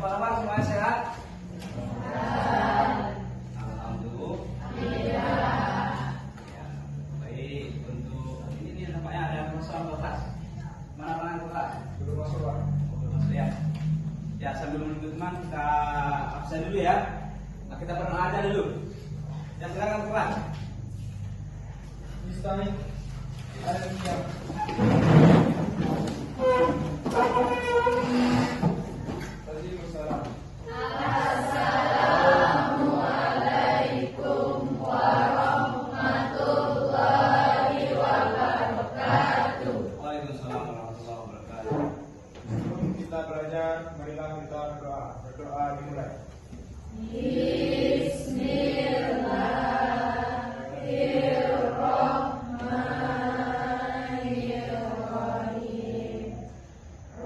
kabar semuanya sehat? Alhamdulillah. Ya, baik. Untuk ini nampaknya ada persoalan kertas. Mana kertas? Belum masuk, Pak. Belum masuk ya. Ya, sambil menunggu teman kita absen dulu ya. Nah, kita berdoa aja dulu. Ya, silakan kertas. Misalnya ada yang Assalamualaikum warahmatullahi wabarakatuh. Waalaikumsalam warahmatullahi wabarakatuh. Sebelum kita belajar, marilah kita berdoa. Berdoa dimulai. Bismillahirrahmanirrahim.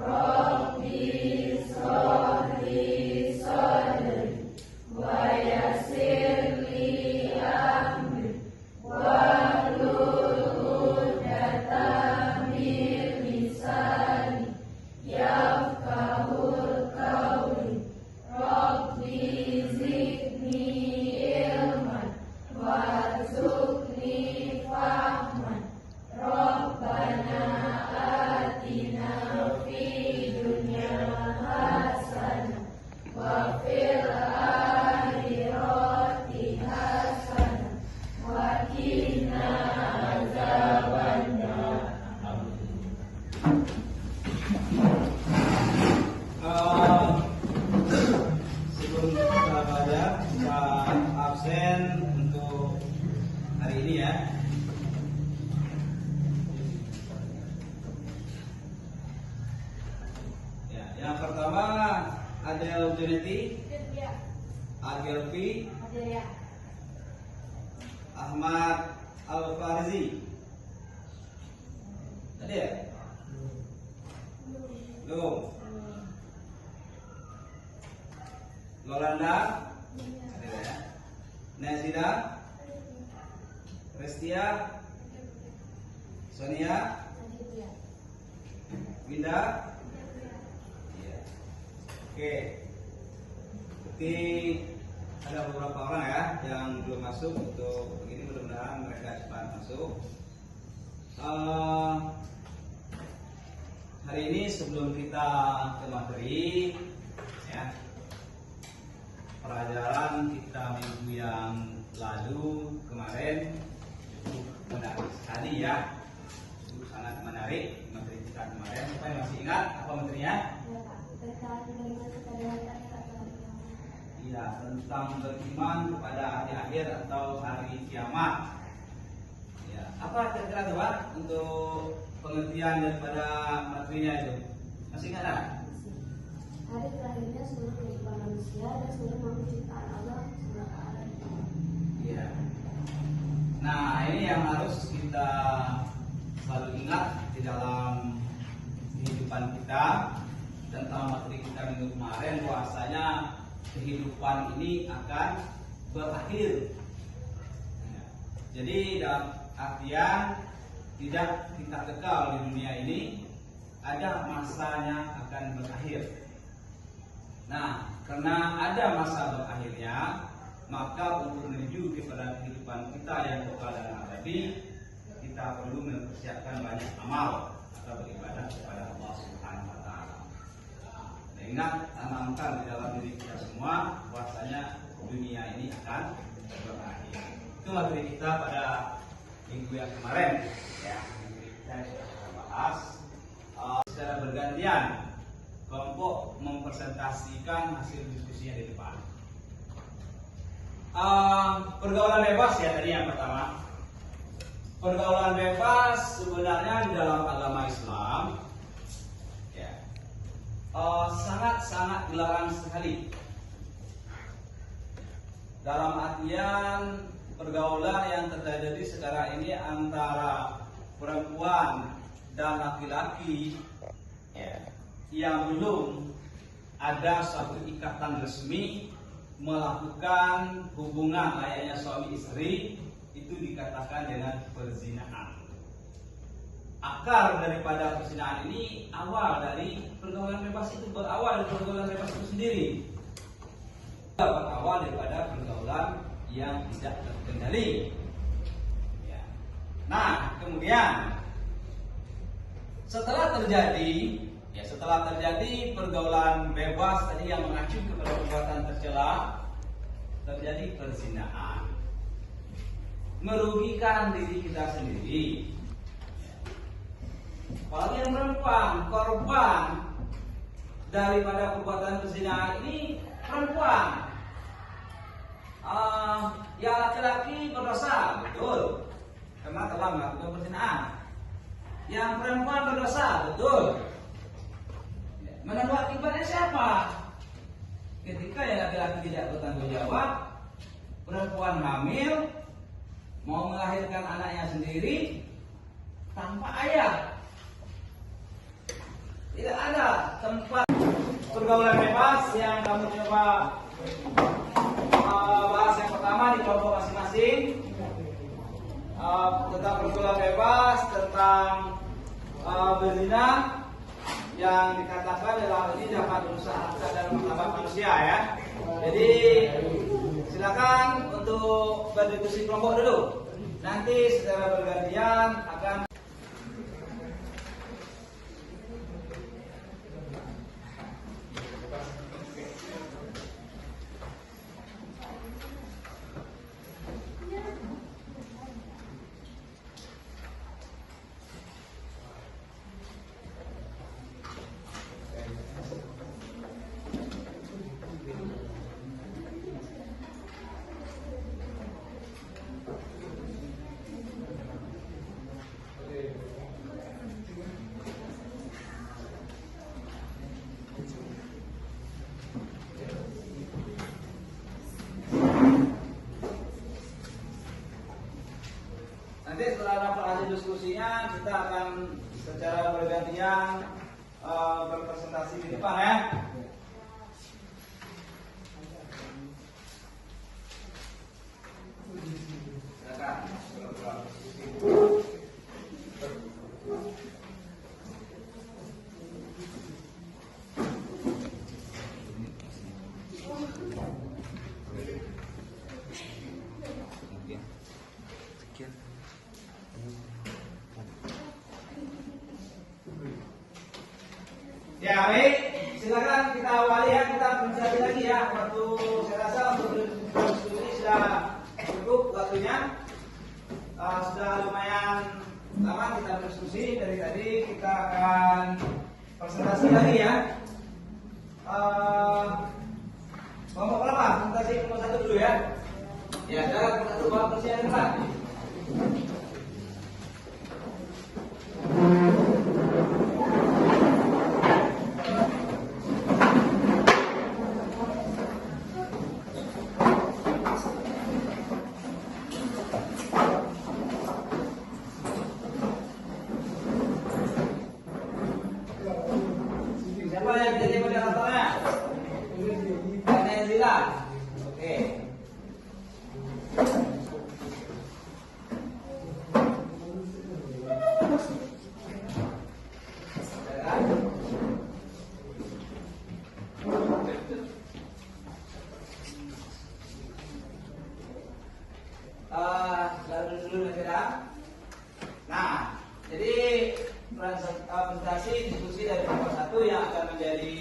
Rabbi sholli sholli wa yassir li amri wahlul 'uqdatam min lisani yafqahul qawli. Rabbi zidni ilman warzuqni fahman. Rabbana atina fid dunya hasanah wa fil akhirati hasanah wa qina azabannar. Sebelum kita belajar, kita absen untuk hari ini ya. Ya, yang pertama Adel Juneti, Agelpi, Ahmad Al-Farzi. Ada ya? Belum. Lolanda, ada ya? Nazida, Restia, Sonia, Winda. Iya. Oke. Berarti ada beberapa orang ya yang belum masuk untuk begini, mudah-mudahan mereka cepat masuk. Hari ini sebelum kita ke materi ya, pelajaran kita minggu yang lalu kemarin cukup menarik sekali ya, cukup sangat menarik materi kita kemarin. Siapa yang masih ingat apa materinya? Iya, tentang beriman kepada hari akhir atau hari kiamat. Ya, apa kira-kira coba untuk pengertian daripada materinya itu? Masih ingat tak? Hari terakhirnya seluruh kehidupan manusia dan seluruh makhluk ciptaan Allah SWT. Iya. Nah, ini yang harus kita selalu ingat di dalam kehidupan kita. Tentang materi kita minggu kemarin, bahwasanya kehidupan ini akan berakhir. Jadi dalam artian tidak kita kekal di dunia ini, ada masanya akan berakhir. Nah, karena ada masa berakhirnya, maka untuk menuju kepada kehidupan kita yang kekal dan abadi, kita perlu mempersiapkan banyak amal atau beribadah kepada Allah Subhanahu wa Ta'ala. Dan ingat, tanamkan di dalam diri kita semua bahwasanya dunia ini akan berakhir. Itu materi kita pada minggu yang kemarin ya. Minggu kita sudah kita bahas secara bergantian. Kelompok mempresentasikan hasil diskusinya di depan. Pergaulan bebas ya tadi yang pertama. Pergaulan bebas sebenarnya di dalam agama Islam ya, sangat-sangat dilarang sekali. Dalam artian pergaulan yang terjadi sekarang ini antara perempuan dan laki-laki ya, yang belum ada suatu ikatan resmi melakukan hubungan layaknya suami istri, itu dikatakan dengan perzinahan. akar daripada perzinaan ini awal dari pergaulan bebas itu, berawal dari pergaulan bebas itu sendiri. Berawal daripada pergaulan yang tidak terkendali. Ya. Nah, kemudian setelah terjadi pergaulan bebas tadi yang mengacu kepada perbuatan tercela, terjadi perzinaan, merugikan diri kita sendiri. Apalagi yang perempuan, korban daripada perbuatan perzinaan ini perempuan. Yang laki-laki berdosa, betul, karena telah melakukan perzinaan. Yang perempuan berdosa, betul. Menanggung akibatnya siapa? Ketika yang laki-laki tidak bertanggung jawab, perempuan hamil, mau melahirkan anaknya sendiri tanpa ayah. Tidak ada tempat pergaulan bebas yang kamu coba bahas yang pertama di kelompok masing-masing, tentang pergaulan bebas, tentang berzina, yang dikatakan dalam ini dapat merusak harkat dan martabat manusia ya. Jadi silakan untuk berdiskusi kelompok dulu. Nanti secara bergantian akan setelah dapat hasil diskusinya kita akan secara bergantian berpresentasi di depan ya. Silakan. Ya baik, silakan kita awali ya, kita berbincang lagi ya. Waktu saya rasa untuk berdiskusi sudah cukup waktunya. Sudah lumayan lama kita berdiskusi, dari tadi kita akan presentasi lagi ya. Kelompok berapa? Presentasi kelompok 1 dulu ya. Ya, jalan kelompok 1 bawa kursi yang depan. Siapa yang jadi moderatornya? Nezila. Oke. Lalu dulu Nezila. Nah, jadi presentasi diskusi dari kelompok 1 yang akan menjadi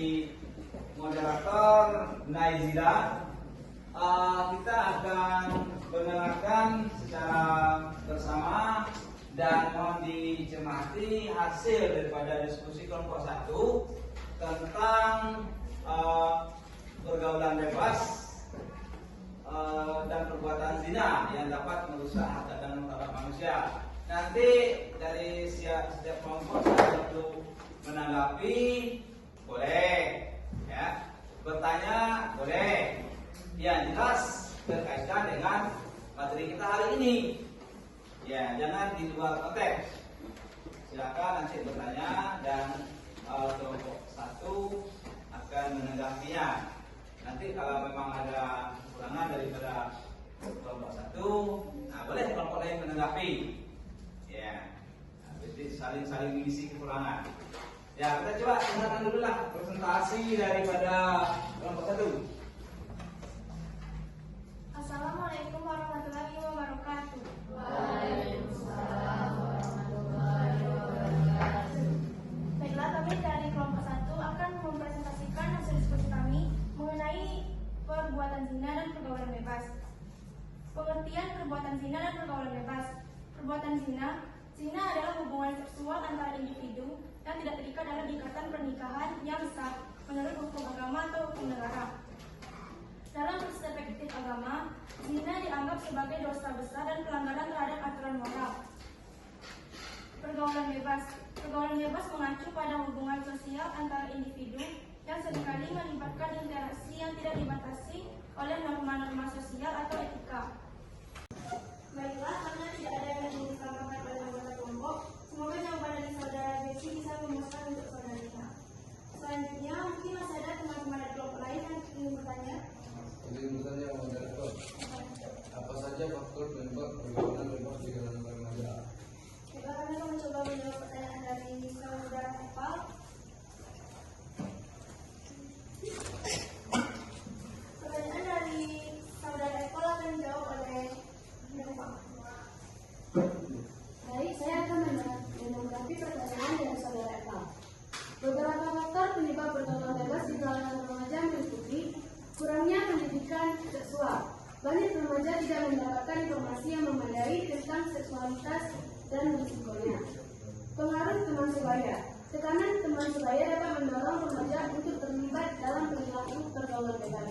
moderator Naizila. Kita akan mendengarkan secara bersama dan mohon dicermati hasil daripada diskusi kelompok 1 tentang pergaulan bebas dan perbuatan zina yang dapat merusak harkat dan martabat manusia. Nanti dari setiap kelompok saya untuk menanggapi boleh, ya, bertanya boleh, yang jelas berkaitan dengan materi kita hari ini, ya, jangan di luar konteks. Silakan nanti bertanya dan kelompok 1 akan menanggapinya. Nanti kalau memang ada kekurangan daripada kelompok 1, nah boleh kelompok lain menanggapi. Ya, jadi Jadi saling mengisi kekurangan. Ya, kita coba dengarkan dulu lah presentasi daripada kelompok 1. Assalamualaikum warahmatullahi wabarakatuh. Waalaikumsalam warahmatullahi wabarakatuh. Baiklah, kami dari kelompok 1 akan mempresentasikan hasil diskusi kami mengenai perbuatan zina dan pergaulan bebas. Pengertian perbuatan zina dan pergaulan bebas. Perbuatan zina adalah hubungan seksual antara individu yang tidak terikat dalam ikatan pernikahan yang sah menurut hukum agama atau hukum negara. Dalam perspektif agama, zina dianggap sebagai dosa besar dan pelanggaran terhadap aturan moral. Pergaulan bebas. Pergaulan bebas mengacu pada hubungan sosial antara individu yang seringkali melibatkan interaksi yang tidak dibatasi oleh norma-norma sosial atau etika. Baiklah, karena tidak ada yang ingin disampaikan oleh anggota kelompok, semoga jawaban dari saudara Besi bisa memuaskan untuk saudara Rina. Selanjutnya, mungkin masih ada teman-teman dari kelompok lain yang ingin bertanya. Izin bertanya moderator, apa saja faktor penyebab pergaulan bebas di kalangan remaja? Baiklah, kami akan mencoba menjawab pertanyaan dari saudara Epal. Pertanyaan dari saudara Epal akan dijawab oleh Bapak. Baik, saya akan menanggapi pertanyaan dari saudara Eva. Beberapa faktor penyebab pergaulan bebas di kalangan remaja meliputi kurangnya pendidikan seksual. Banyak remaja tidak mendapatkan informasi yang memadai tentang seksualitas dan risikonya. Pengaruh teman sebaya. Tekanan teman sebaya dapat mendorong remaja untuk terlibat dalam perilaku pergaulan bebas.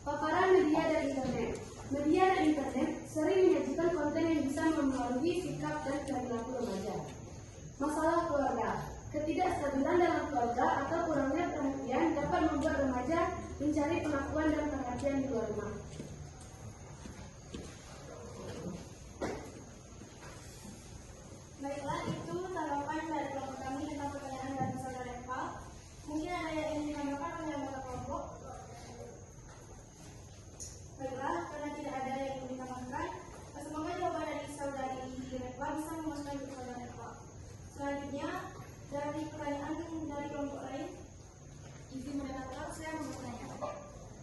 Paparan media dan internet. Media dan internet sering menyajikan konten yang bisa mempengaruhi sikap dan perilaku remaja. Masalah keluarga. Ketidakstabilan dalam keluarga atau kurangnya perhatian dapat membuat remaja mencari pengakuan dan perhatian di luar rumah. Baiklah, itu tanggapan dari kelompok kami tentang pertanyaan dari saudara Eva. Mungkin ada yang ingin ditambahkan oleh anggota kelompok. Baiklah, karena tidak ada yang ingin ditambahkan, semoga jawaban dari saudari Eva bisa memuaskan untuk saudara Eva. Selanjutnya, dari pertanyaan dari kelompok lain, izin moderator, saya mau bertanya.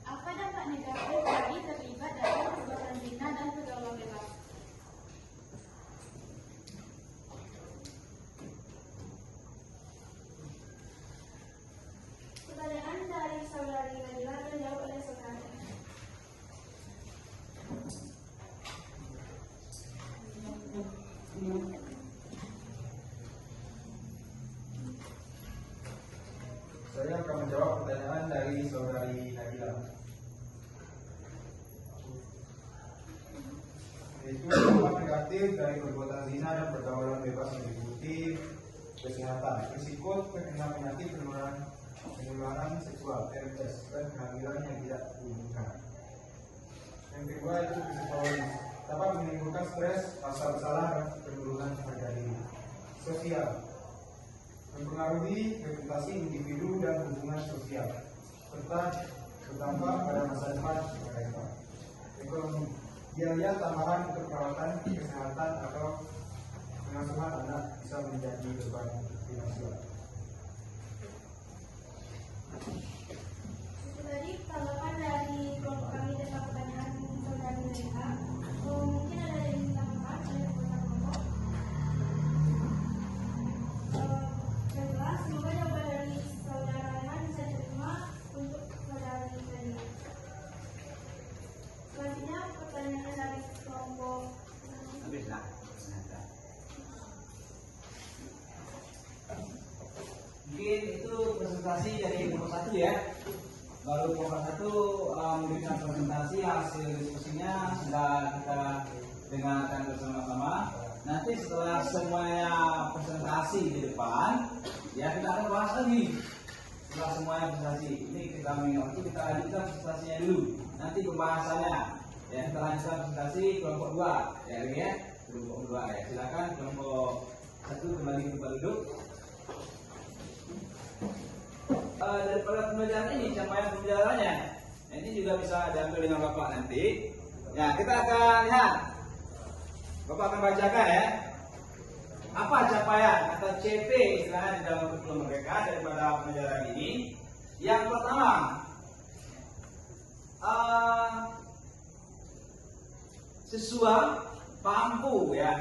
Apa dampak negatif bagi terlibat dalam perbuatan zina dan pergaulan bebas? Pertanyaan dari saudari Nadila dijawab oleh saudara. Saya akan menjawab pertanyaan dari saudari Nabila. Yaitu dampak negatif dari perbuatan zina dan pergaulan bebas meliputi kesehatan, risiko terkena penyakit penularan seksual (RS) dan kehamilan yang tidak diinginkan. Yang kedua itu psikologis, dapat menimbulkan stres, rasa bersalah dan penurunan harga diri. Sosial, mempengaruhi reputasi individu dan hubungan sosial, serta berdampak pada masa depan mereka. Ekonomi, biaya tambahan untuk perawatan kesehatan atau pengasuhan anak bisa menjadi beban finansial. Itu tadi tanggapan dari kelompok kami tentang pertanyaan saudari Nadila. Mungkin ada yang ingin ditambahkan oleh anggota kelompok. Baiklah, semoga jawaban dari saudara Rehan bisa diterima untuk saudari Nadila. Selanjutnya pertanyaan dari kelompok Habislah. Mungkin itu presentasi dari kelompok 1 ya. Baru kelompok 1 memberikan presentasi hasil diskusinya sudah kita dengarkan bersama-sama. Nanti setelah semuanya presentasi di depan, ya kita akan bahas lagi. Setelah semuanya presentasi, ini kita waktu kita lanjutkan presentasinya dulu. Nanti pembahasannya, ya kita lanjutkan presentasi kelompok 2, ya lagi ya. Kelompok 2 ya. Silakan kelompok 1 kembali duduk. Daripada pembelajaran ini, capaian pembelajarannya, nah, ini juga bisa diambil dengan Bapak nanti. Ya, kita akan lihat. Bapak akan bacakan ya. apa capaian atau CP istilahnya di dalam kurikulum mereka daripada pembelajaran ini? Yang pertama, siswa mampu ya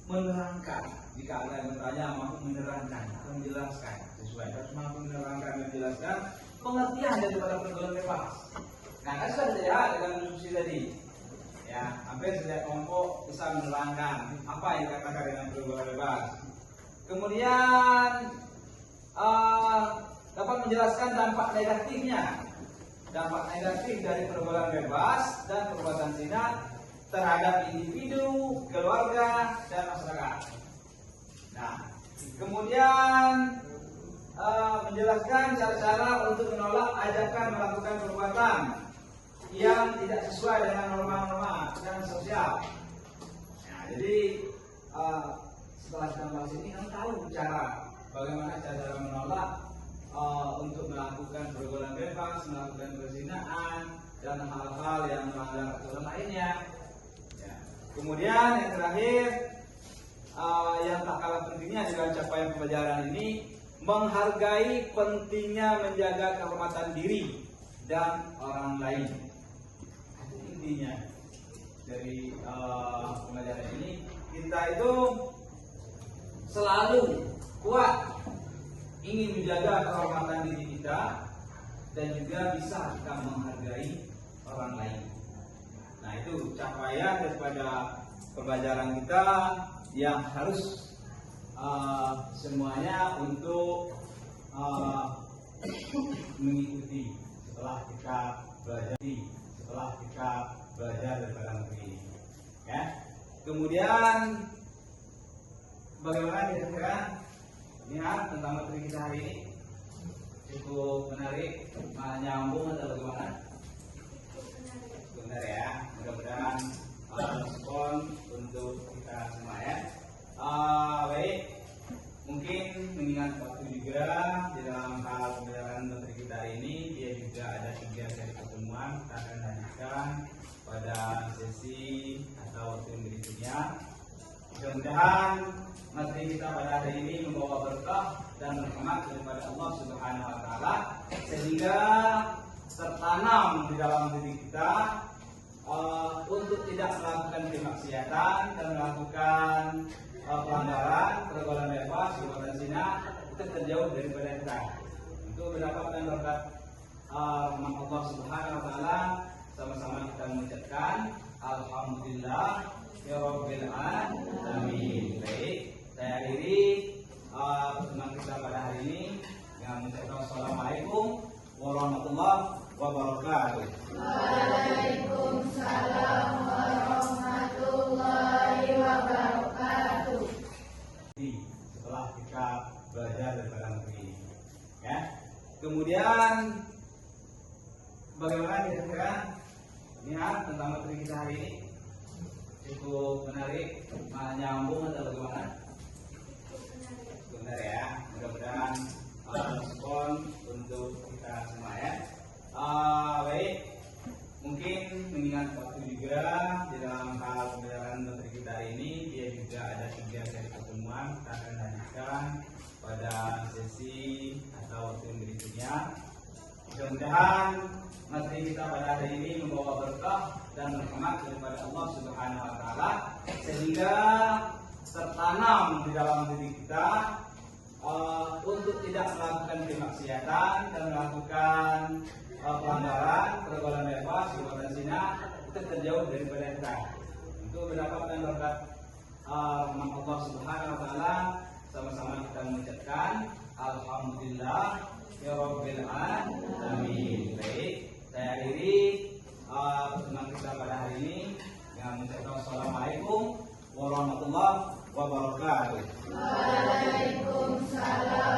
menerangkan. Jika ada yang bertanya, mampu menerangkan atau menjelaskan. Siswa harus mampu menerangkan dan menjelaskan pengertian daripada pergaulan bebas. Nah, kan sudah terlihat dengan diskusi tadi. Ya, hampir setiap kelompok bisa menerangkan apa yang dikatakan dengan pergaulan bebas. Kemudian dapat menjelaskan dampak negatifnya, dampak negatif dari pergaulan bebas dan perbuatan zina terhadap individu, keluarga, dan masyarakat. Nah, kemudian menjelaskan cara-cara untuk menolak ajakan melakukan perbuatan yang tidak sesuai dengan norma-norma dan sosial. Nah, jadi setelah kita bahas ini kan tahu cara bagaimana cara menolak untuk melakukan pergaulan bebas, melakukan perzinahan dan hal-hal yang melanggar aturan lainnya. Ya. Kemudian yang terakhir yang tak kalah pentingnya dalam capaian pembelajaran ini, menghargai pentingnya menjaga kehormatan diri dan orang lain. Itu intinya dari pembelajaran ini. Kita itu selalu kuat ingin menjaga kehormatan diri kita dan juga bisa kita menghargai orang lain. Nah, itu capaian daripada pembelajaran kita yang harus semuanya untuk mengikuti setelah kita belajar daripada negeri ini. Ya. Kemudian bagaimana kira-kira lihat tentang materi kita hari ini? Cukup menarik, nyambung atau bagaimana? Benar ya, mudah-mudahan respon untuk kita semua ya. Baik, mungkin mengingat waktu juga di dalam hal pembelajaran materi kita hari ini, dia juga ada 3 sesi pertemuan. Kita akan lanjutkan pada sesi atau waktu yang berikutnya. Mudah-mudahan materi kita pada hari ini membawa berkah dan rahmat daripada Allah Subhanahu wa taala sehingga tertanam di dalam diri kita untuk tidak melakukan kemaksiatan dan melakukan pelanggaran, pergaulan bebas, perbuatan zina, kita terjauh daripada kita. Untuk mendapatkan berkat rahmat Allah Subhanahu wa taala, sama-sama kita mengucapkan alhamdulillah ya rabbil alamin. Baik, saya akhiri pertemuan kita pada hari ini dengan mengucapkan assalamualaikum warahmatullahi wabarakatuh. Waalaikumsalam warahmatullahi wabarakatuh. Setelah kita belajar daripada negeri ini, ya. Kemudian bagaimana kira-kira lihat tentang materi kita hari ini? Cukup menarik, nyambung atau bagaimana? Benar ya, mudah-mudahan respon untuk kita semua ya. Baik, mungkin mengingat waktu juga di dalam hal pembelajaran materi kita hari ini, dia juga ada 3 sesi pertemuan. Kita akan lanjutkan pada sesi atau waktu yang berikutnya. Mudah-mudahan materi kita pada hari ini membawa berkah dan rahmat daripada Allah Subhanahu wa taala sehingga tertanam di dalam diri kita untuk tidak melakukan kemaksiatan dan melakukan pelanggaran, pergaulan bebas, perbuatan zina, kita terjauh daripada kita. Untuk mendapatkan berkat rahmat Allah Subhanahu wa taala, sama-sama kita mengucapkan alhamdulillah ya rabbil alamin. Baik, saya akhiri pertemuan kita pada hari ini dengan mengucapkan assalamualaikum warahmatullahi wabarakatuh. Waalaikumsalam